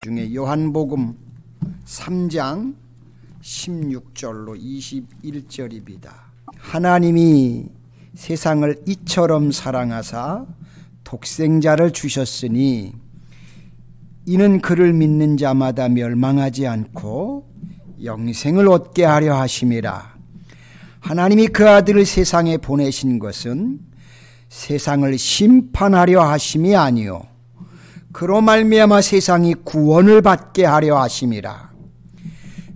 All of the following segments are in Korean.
중에 요한복음 3장 16절로 21절입니다. 하나님이 세상을 이처럼 사랑하사 독생자를 주셨으니 이는 그를 믿는 자마다 멸망하지 않고 영생을 얻게 하려 하심이라. 하나님이 그 아들을 세상에 보내신 것은 세상을 심판하려 하심이 아니요 그로 말미암아 세상이 구원을 받게 하려 하심이라.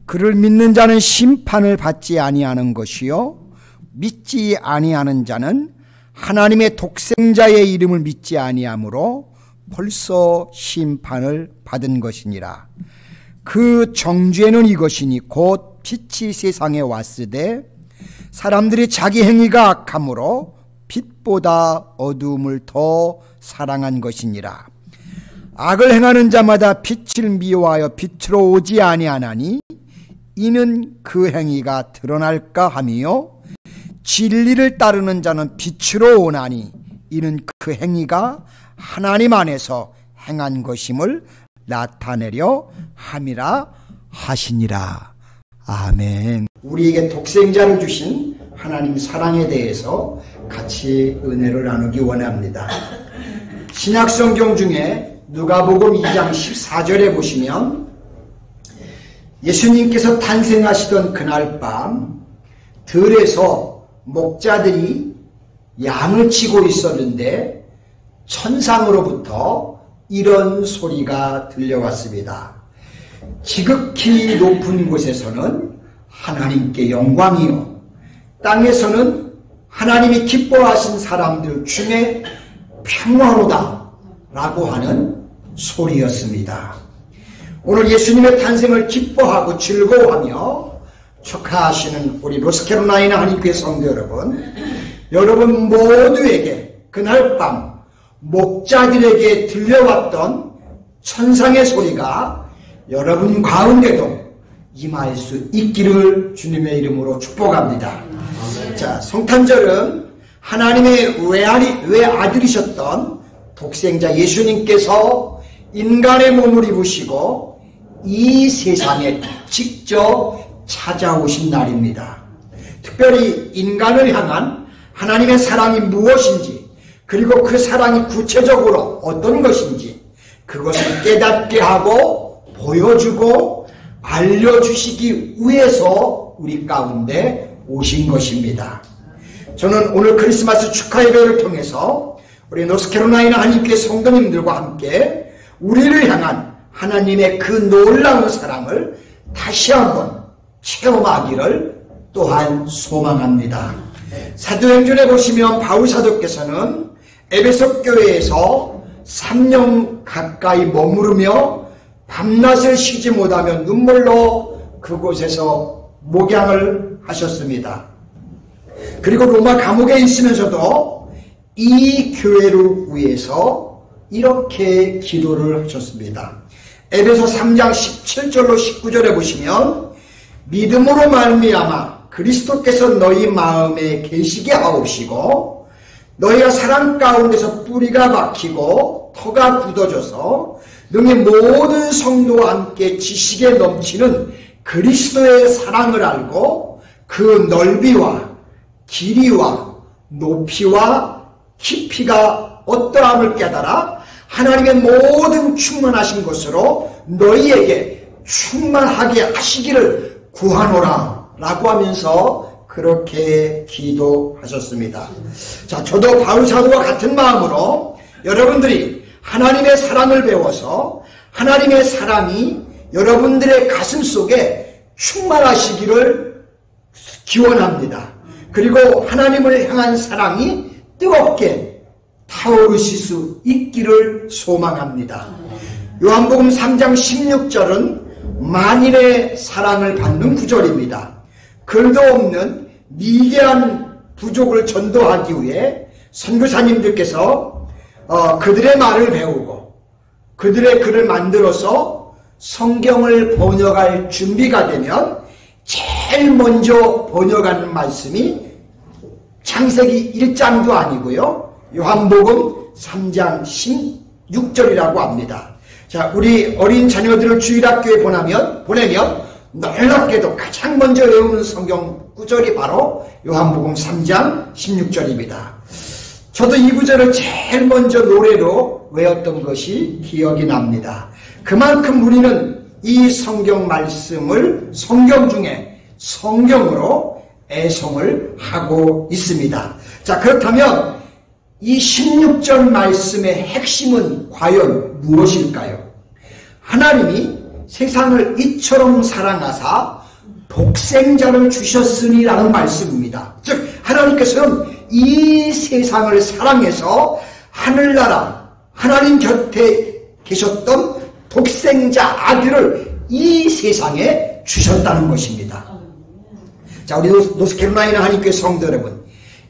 그를 믿는 자는 심판을 받지 아니하는 것이요 믿지 아니하는 자는 하나님의 독생자의 이름을 믿지 아니하므로 벌써 심판을 받은 것이니라. 그 정죄는 이것이니 곧 빛이 세상에 왔으되 사람들이 자기 행위가 악함으로 빛보다 어두움을 더 사랑한 것이니라. 악을 행하는 자마다 빛을 미워하여 빛으로 오지 아니하나니 이는 그 행위가 드러날까 하며 진리를 따르는 자는 빛으로 오나니 이는 그 행위가 하나님 안에서 행한 것임을 나타내려 함이라 하시니라. 아멘. 우리에게 독생자를 주신 하나님 사랑에 대해서 같이 은혜를 나누기 원합니다. 신약성경 중에 누가복음 2장 14절에 보시면 예수님께서 탄생하시던 그날 밤 들에서 목자들이 양을 치고 있었는데 천상으로부터 이런 소리가 들려왔습니다. 지극히 높은 곳에서는 하나님께 영광이요 땅에서는 하나님이 기뻐하신 사람들 중에 평화로다 라고 하는 소리였습니다. 오늘 예수님의 탄생을 기뻐하고 즐거워하며 축하하시는 우리 노스캐롤라이나 한인교회 성도 여러분 모두에게 그날 밤 목자들에게 들려왔던 천상의 소리가 여러분 가운데도 임할 수 있기를 주님의 이름으로 축복합니다. 자, 성탄절은 하나님의 외아들이셨던 독생자 예수님께서 인간의 몸을 입으시고 이 세상에 직접 찾아오신 날입니다. 특별히 인간을 향한 하나님의 사랑이 무엇인지, 그리고 그 사랑이 구체적으로 어떤 것인지 그것을 깨닫게 하고 보여주고 알려주시기 위해서 우리 가운데 오신 것입니다. 저는 오늘 크리스마스 축하 예배를 통해서 우리 노스캐롤라이나 한인교회 성도님들과 함께 우리를 향한 하나님의 그 놀라운 사랑을 다시 한번 체험하기를 또한 소망합니다. 사도행전에 보시면 바울 사도께서는 에베소 교회에서 3년 가까이 머무르며 밤낮을 쉬지 못하며 눈물로 그곳에서 목양을 하셨습니다. 그리고 로마 감옥에 있으면서도 이 교회를 위해서 이렇게 기도를 하셨습니다. 에베소 3장 17절로 19절에 보시면 믿음으로 말미암아 그리스도께서 너희 마음에 계시게 하옵시고 너희가 사랑 가운데서 뿌리가 박히고 터가 굳어져서 능히 모든 성도와 함께 지식에 넘치는 그리스도의 사랑을 알고 그 넓이와 길이와 높이와 깊이가 어떠함을 깨달아 하나님의 모든 충만하신 것으로 너희에게 충만하게 하시기를 구하노라 라고 하면서 그렇게 기도하셨습니다. 자, 저도 바울 사도와 같은 마음으로 여러분들이 하나님의 사랑을 배워서 하나님의 사랑이 여러분들의 가슴 속에 충만하시기를 기원합니다. 그리고 하나님을 향한 사랑이 뜨겁게 타오르실 수 있기를 소망합니다. 요한복음 3장 16절은 만인의 사랑을 받는 구절입니다. 글도 없는 미개한 부족을 전도하기 위해 선교사님들께서 그들의 말을 배우고 그들의 글을 만들어서 성경을 번역할 준비가 되면 제일 먼저 번역하는 말씀이 창세기 1장도 아니고요 요한복음 3장 16절이라고 합니다. 자, 우리 어린 자녀들을 주일학교에 보내면 놀랍게도 가장 먼저 외우는 성경 구절이 바로 요한복음 3장 16절입니다. 저도 이 구절을 제일 먼저 노래로 외웠던 것이 기억이 납니다. 그만큼 우리는 이 성경 말씀을 성경 중에 성경으로 애송을 하고 있습니다. 자, 그렇다면 이 16절 말씀의 핵심은 과연 무엇일까요? 하나님이 세상을 이처럼 사랑하사 독생자를 주셨으니라는 말씀입니다. 즉 하나님께서는 이 세상을 사랑해서 하늘나라 하나님 곁에 계셨던 독생자 아들을 이 세상에 주셨다는 것입니다. 자, 우리 노스캐롤라이나 하나님교회 성도 여러분,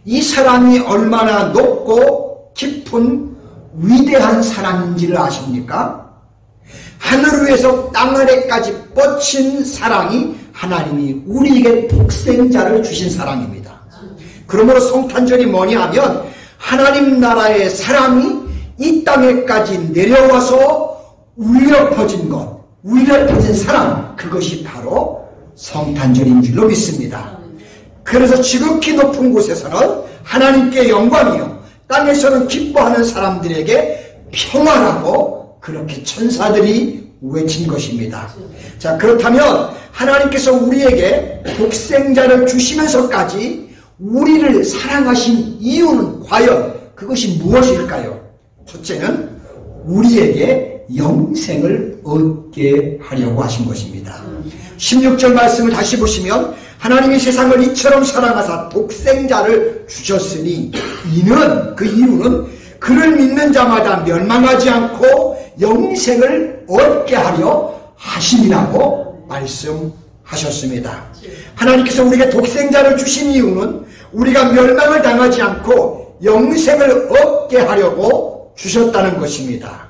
이 사랑이 얼마나 높고 깊은 위대한 사랑인지를 아십니까? 하늘 위에서 땅 아래까지 뻗친 사랑이 하나님이 우리에게 독생자를 주신 사랑입니다. 그러므로 성탄절이 뭐냐 하면 하나님 나라의 사랑이 이 땅에까지 내려와서 울려 퍼진 것, 울려 퍼진 사랑, 그것이 바로 성탄절인 줄로 믿습니다. 그래서 지극히 높은 곳에서는 하나님께 영광이요, 땅에서는 기뻐하는 사람들에게 평화라고 그렇게 천사들이 외친 것입니다. 자, 그렇다면 하나님께서 우리에게 독생자를 주시면서까지 우리를 사랑하신 이유는 과연 그것이 무엇일까요? 첫째는 우리에게 영생을 얻게 하려고 하신 것입니다. 16절 말씀을 다시 보시면 하나님이 세상을 이처럼 사랑하사 독생자를 주셨으니 그 이유는 그를 믿는 자마다 멸망하지 않고 영생을 얻게 하려 하심이라고 말씀하셨습니다. 하나님께서 우리에게 독생자를 주신 이유는 우리가 멸망을 당하지 않고 영생을 얻게 하려고 주셨다는 것입니다.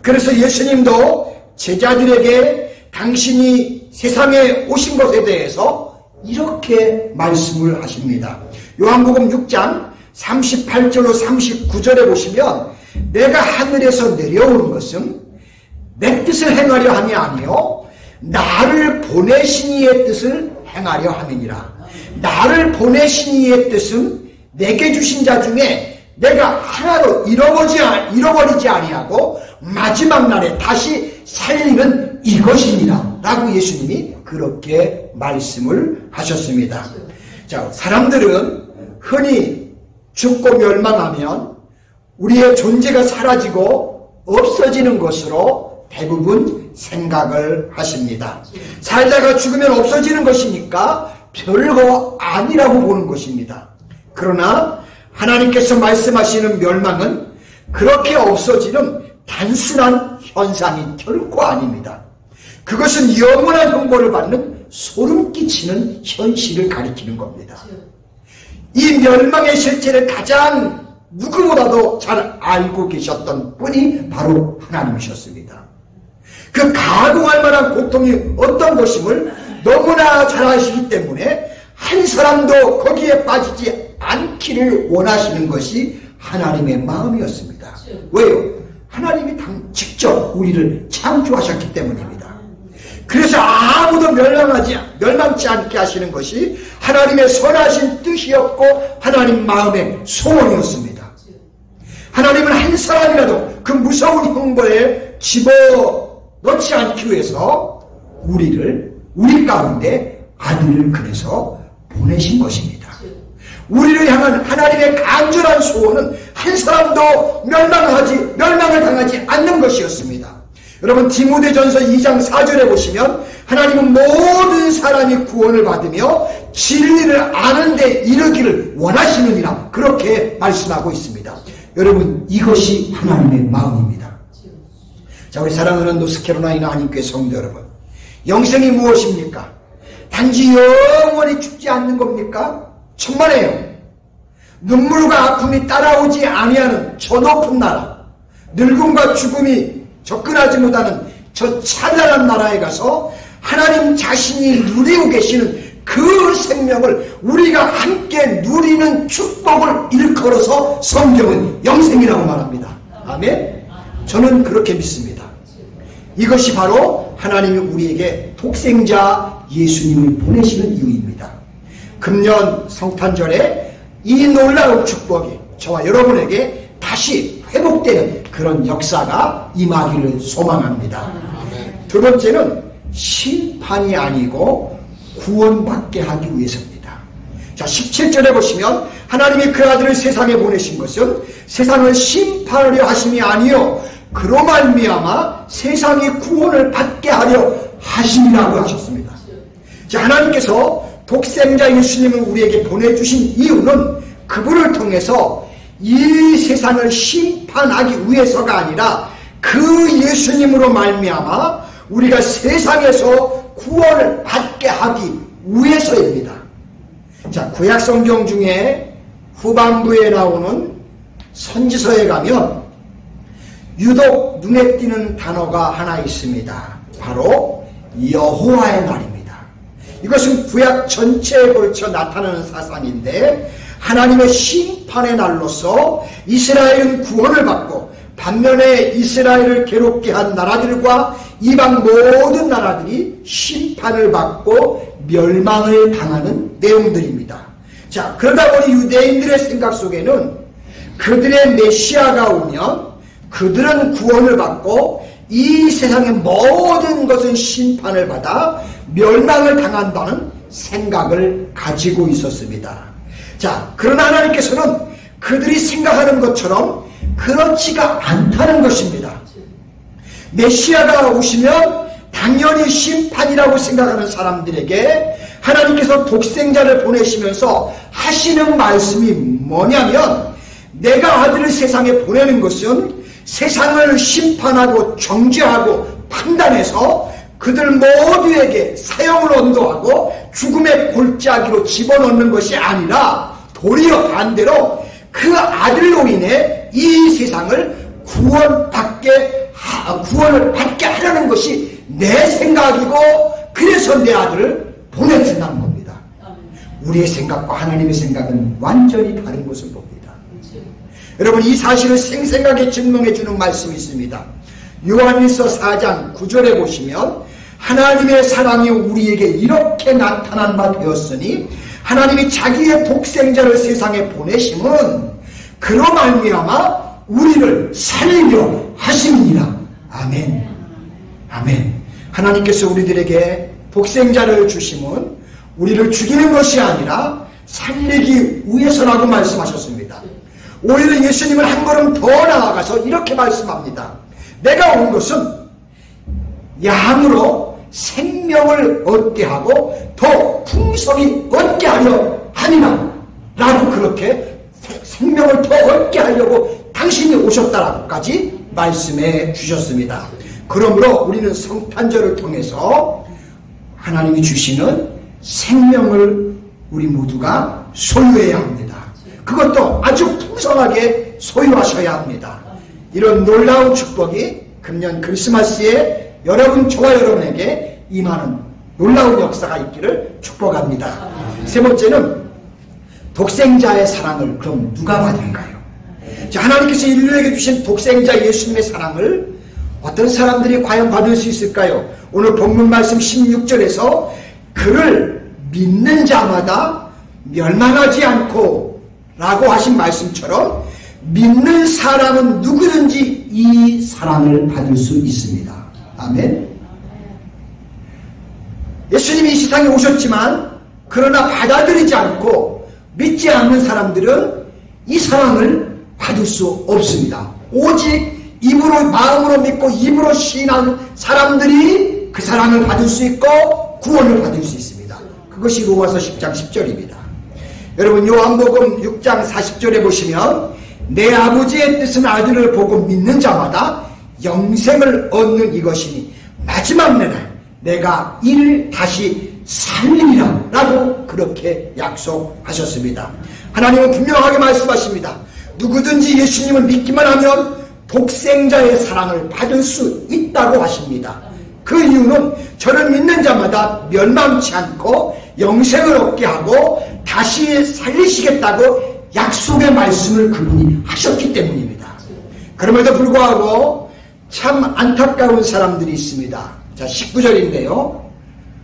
그래서 예수님도 제자들에게 당신이 세상에 오신 것에 대해서 이렇게 말씀을 하십니다. 요한복음 6장 38절로 39절에 보시면 내가 하늘에서 내려온 것은 내 뜻을 행하려 함이 아니요 나를 보내신 이의 뜻을 행하려 함이니라. 나를 보내신 이의 뜻은 내게 주신 자 중에 내가 하나도 잃어버리지 아니하고 마지막 날에 다시 살리는 이것이니라 라고 예수님이 그렇게 말씀을 하셨습니다. 자, 사람들은 흔히 죽고 멸망하면 우리의 존재가 사라지고 없어지는 것으로 대부분 생각을 하십니다. 살다가 죽으면 없어지는 것이니까 별거 아니라고 보는 것입니다. 그러나 하나님께서 말씀하시는 멸망은 그렇게 없어지는 단순한 현상이 결코 아닙니다. 그것은 영원한 형벌을 받는 소름 끼치는 현실을 가리키는 겁니다. 이 멸망의 실체를 가장 누구보다도 잘 알고 계셨던 분이 바로 하나님이셨습니다. 그 가공할 만한 고통이 어떤 것임을 너무나 잘 아시기 때문에 한 사람도 거기에 빠지지 않기를 원하시는 것이 하나님의 마음이었습니다. 왜요? 하나님이 직접 우리를 창조하셨기 때문입니다. 그래서 아무도 멸망치 않게 하시는 것이 하나님의 선하신 뜻이었고 하나님 마음의 소원이었습니다. 하나님은 한 사람이라도 그 무서운 형벌에 집어넣지 않기 위해서 우리 가운데 아들을 그래서 보내신 것입니다. 우리를 향한 하나님의 간절한 소원은 한 사람도 멸망을 당하지 않는 것이었습니다. 여러분 디모데전서 2장 4절에 보시면 하나님은 모든 사람이 구원을 받으며 진리를 아는 데 이르기를 원하시느니라 그렇게 말씀하고 있습니다. 여러분 이것이 하나님의 마음입니다. 자, 우리 사랑하는 노스캐롤라이나 하나님교회 성도 여러분, 영생이 무엇입니까? 단지 영원히 죽지 않는 겁니까? 천만에요. 눈물과 아픔이 따라오지 아니하는 저 높은 나라, 늙음과 죽음이 접근하지 못하는 저 찬란한 나라에 가서 하나님 자신이 누리고 계시는 그 생명을 우리가 함께 누리는 축복을 일컬어서 성경은 영생이라고 말합니다. 아멘? 저는 그렇게 믿습니다. 이것이 바로 하나님이 우리에게 독생자 예수님을 보내시는 이유입니다. 금년 성탄절에 이 놀라운 축복이 저와 여러분에게 다시 회복되는 그런 역사가 임하기를 소망합니다. 두 번째는 심판이 아니고 구원받게 하기 위해서입니다. 자, 17절에 보시면 하나님이 그 아들을 세상에 보내신 것은 세상을 심판하려 하심이 아니요 그로 말미암아 세상이 구원을 받게 하려 하심이라고 하셨습니다. 자, 하나님께서 독생자 예수님을 우리에게 보내주신 이유는 그분을 통해서 이 세상을 심판하기 위해서가 아니라 그 예수님으로 말미암아 우리가 세상에서 구원을 받게 하기 위해서입니다. 자, 구약 성경 중에 후반부에 나오는 선지서에 가면 유독 눈에 띄는 단어가 하나 있습니다. 바로 여호와의 날입니다. 이것은 구약 전체에 걸쳐 나타나는 사상인데 하나님의 심판의 날로서 이스라엘은 구원을 받고 반면에 이스라엘을 괴롭게 한 나라들과 이방 모든 나라들이 심판을 받고 멸망을 당하는 내용들입니다. 자, 그러다 보니 유대인들의 생각 속에는 그들의 메시아가 오면 그들은 구원을 받고 이 세상의 모든 것은 심판을 받아 멸망을 당한다는 생각을 가지고 있었습니다. 자, 그러나 하나님께서는 그들이 생각하는 것처럼 그렇지가 않다는 것입니다. 메시아가 오시면 당연히 심판이라고 생각하는 사람들에게 하나님께서 독생자를 보내시면서 하시는 말씀이 뭐냐면 내가 아들을 세상에 보내는 것은 세상을 심판하고 정죄하고 판단해서 그들 모두에게 사형을 언도하고 죽음의 골짜기로 집어넣는 것이 아니라 도리어 반대로 그 아들로 인해 이 세상을 구원을 받게 하려는 것이 내 생각이고 그래서 내 아들을 보내준다는 겁니다. 우리의 생각과 하나님의 생각은 완전히 다른 것을 봅니다. 여러분, 이 사실을 생생하게 증명해 주는 말씀이 있습니다. 요한일서 4장 9절에 보시면 하나님의 사랑이 우리에게 이렇게 나타난 바 되었으니 하나님이 자기의 독생자를 세상에 보내심은 그로 말미암아 우리를 살리려 하심이니라. 아멘. 아멘. 하나님께서 우리들에게 독생자를 주심은 우리를 죽이는 것이 아니라 살리기 위해서라고 말씀하셨습니다. 오히려 예수님은 한 걸음 더 나아가서 이렇게 말씀합니다. 내가 온 것은 양으로 생명을 얻게 하고 더 풍성히 얻게 하려 하니라 라고 그렇게 생명을 더 얻게 하려고 당신이 오셨다라고까지 말씀해 주셨습니다. 그러므로 우리는 성탄절을 통해서 하나님이 주시는 생명을 우리 모두가 소유해야 합니다. 그것도 아주 풍성하게 소유하셔야 합니다. 이런 놀라운 축복이 금년 크리스마스에 저와 여러분에게 임하는 놀라운 역사가 있기를 축복합니다. 세 번째는 독생자의 사랑을 그럼 누가 받을까요? 자, 하나님께서 인류에게 주신 독생자 예수님의 사랑을 어떤 사람들이 과연 받을 수 있을까요? 오늘 본문 말씀 16절에서 그를 믿는 자마다 멸망하지 않고 라고 하신 말씀처럼 믿는 사람은 누구든지 이 사랑을 받을 수 있습니다. 아멘. 예수님이 이 세상에 오셨지만 그러나 받아들이지 않고 믿지 않는 사람들은 이 사랑을 받을 수 없습니다. 오직 입으로 마음으로 믿고 입으로 시인한 사람들이 그 사랑을 받을 수 있고 구원을 받을 수 있습니다. 그것이 로마서 10장 10절입니다. 여러분, 요한복음 6장 40절에 보시면 내 아버지의 뜻은 아들을 보고 믿는 자마다 영생을 얻는 이것이니 마지막 날 내가 이를 다시 살리리라 라고 그렇게 약속하셨습니다. 하나님은 분명하게 말씀하십니다. 누구든지 예수님을 믿기만 하면 독생자의 사랑을 받을 수 있다고 하십니다. 그 이유는 저를 믿는 자마다 멸망치 않고 영생을 얻게 하고 다시 살리시겠다고 약속의 말씀을 그분이 하셨기 때문입니다. 그럼에도 불구하고 참 안타까운 사람들이 있습니다. 자, 19절인데요.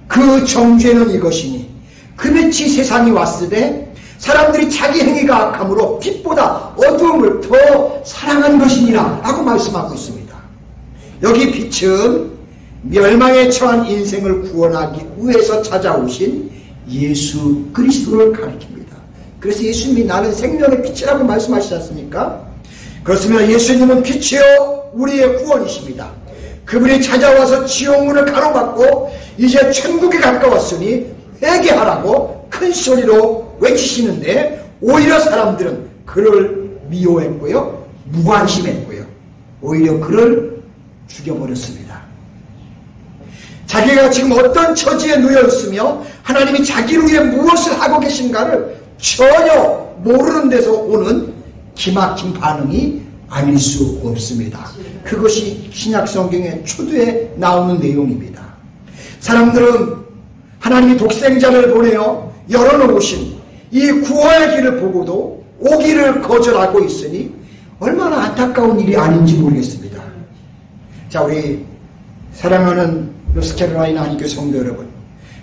그 정죄는 이것이니 그같이 세상이 왔을 때 사람들이 자기 행위가 악함으로 빛보다 어두움을 더 사랑한 것이니라 라고 말씀하고 있습니다. 여기 빛은 멸망에 처한 인생을 구원하기 위해서 찾아오신 예수 그리스도를 가리킵니다. 그래서 예수님이 나는 생명의 빛이라고 말씀하시지 않습니까? 그렇습니다. 예수님은 빛이요 우리의 구원이십니다. 그분이 찾아와서 지옥문을 가로막고 이제 천국에 가까웠으니 회개하라고 큰 소리로 외치시는데 오히려 사람들은 그를 미워했고요, 무관심했고요, 오히려 그를 죽여버렸습니다. 자기가 지금 어떤 처지에 놓여 있으며 하나님이 자기를 위해 무엇을 하고 계신가를 전혀 모르는 데서 오는 기막힌 반응이 아닐 수 없습니다. 그것이 신약성경의 초두에 나오는 내용입니다. 사람들은 하나님이 독생자를 보내어 열어놓으신 이 구원의 길을 보고도 오기를 거절하고 있으니 얼마나 안타까운 일이 아닌지 모르겠습니다. 자, 우리 사랑하는 노스캐롤라이나 한인교회 성도 여러분,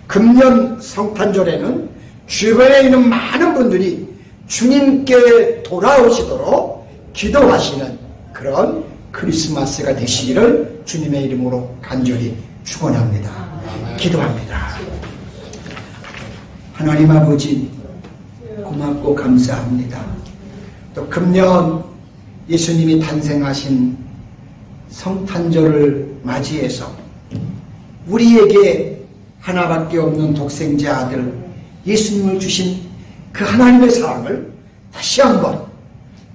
금년 성탄절에는 주변에 있는 많은 분들이 주님께 돌아오시도록 기도하시는 그런 크리스마스가 되시기를 주님의 이름으로 간절히 축원합니다. 기도합니다. 하나님 아버지, 고맙고 감사합니다. 또 금년 예수님이 탄생하신 성탄절을 맞이해서 우리에게 하나밖에 없는 독생자 아들 예수님을 주신 그 하나님의 사랑을 다시 한번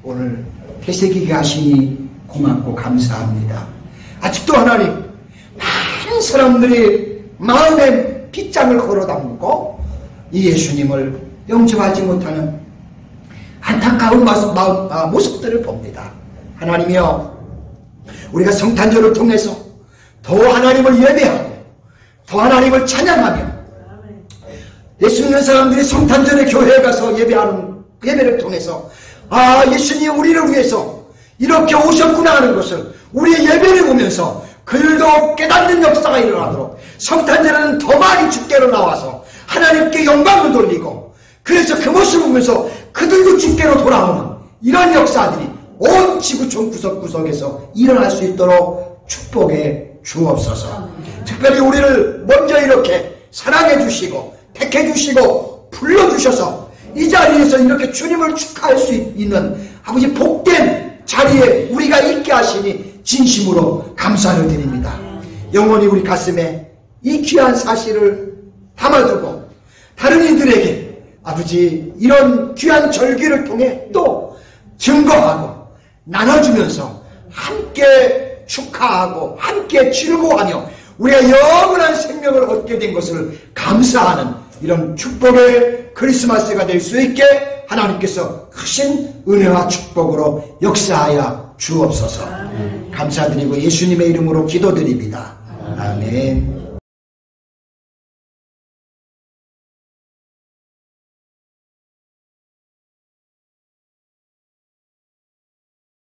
오늘 되새기게 하시니 고맙고 감사합니다. 아직도 하나님, 많은 사람들이 마음에 빗장을 걸어 담고 이 예수님을 영접하지 못하는 안타까운 모습들을 봅니다. 하나님이여, 우리가 성탄절을 통해서 더 하나님을 예배하고 더 하나님을 찬양하며 예수 믿는 사람들이 성탄절에 교회에 가서 예배하는 예배를 통해서 예수님 우리를 위해서 이렇게 오셨구나 하는 것을 우리의 예배를 보면서 그들도 깨닫는 역사가 일어나도록 성탄절에는 더 많이 주께로 나와서 하나님께 영광을 돌리고 그래서 그 모습을 보면서 그들도 주께로 돌아오는 이런 역사들이 온 지구촌 구석구석에서 일어날 수 있도록 축복해 주옵소서. 특별히 우리를 먼저 이렇게 사랑해 주시고 택해 주시고 불러주셔서 이 자리에서 이렇게 주님을 축하할 수 있는 아버지 복된 자리에 우리가 있게 하시니 진심으로 감사를 드립니다. 영원히 우리 가슴에 이 귀한 사실을 담아두고 다른 이들에게 아버지 이런 귀한 절기를 통해 또 증거하고 나눠주면서 함께 축하하고 함께 즐거워하며 우리가 영원한 생명을 얻게 된 것을 감사하는 이런 축복의 크리스마스가 될 수 있게 하나님께서 크신 은혜와 축복으로 역사하여 주옵소서. 감사드리고 예수님의 이름으로 기도드립니다. 아멘.